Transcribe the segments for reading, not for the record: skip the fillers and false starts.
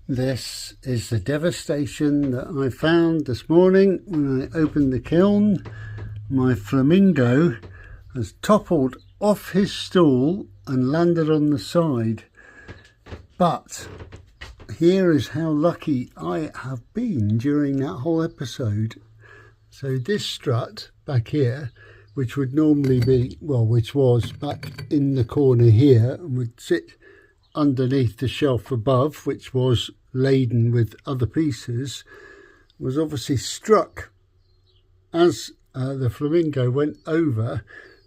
This is the devastation that I found this morning when I opened the kiln. My flamingo has toppled off his stool and landed on the side. But here is how lucky I have been during that whole episode. So this strut back here, which would normally be, well, which was back in the corner here, and would sit underneath the shelf above, which was laden with other pieces, was obviously struck as the flamingo went over,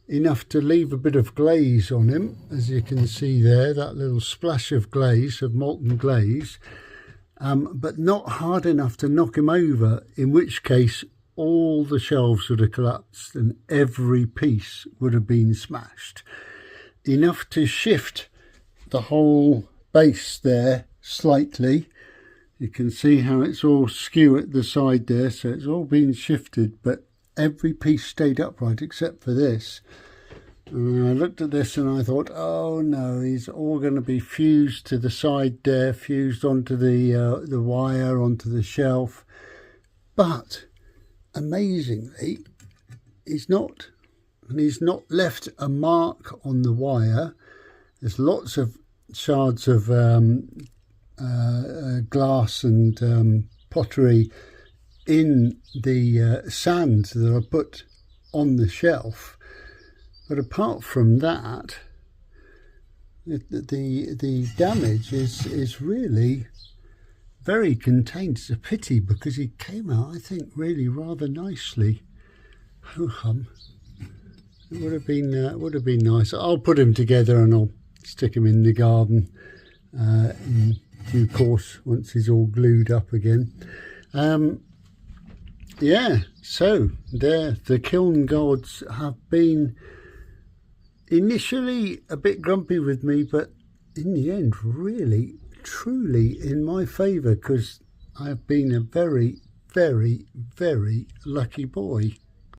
enough to leave a bit of glaze on him, as you can see there, that little splash of glaze, of molten glaze, but not hard enough to knock him over, in which case all the shelves would have collapsed and every piece would have been smashed. Enough to shift the whole base there slightly. You can see how it's all skew at the side there, so it's all been shifted, but every piece stayed upright except for this. And I looked at this and I thought, oh no, he's all going to be fused to the side there, fused onto the wire, onto the shelf. But amazingly, he's not, and he's not left a mark on the wire. There's lots of shards of glass and pottery in the sand that I put on the shelf, but apart from that, the damage is really very contained. It's a pity because he came out, I think, really rather nicely. Ho hum! It would have been nice. I'll put him together and I'll stick him in the garden in due course once he's all glued up again. Yeah, so there, the kiln gods have been initially a bit grumpy with me, but in the end really truly in my favour, because I've been a very, very, very lucky boy.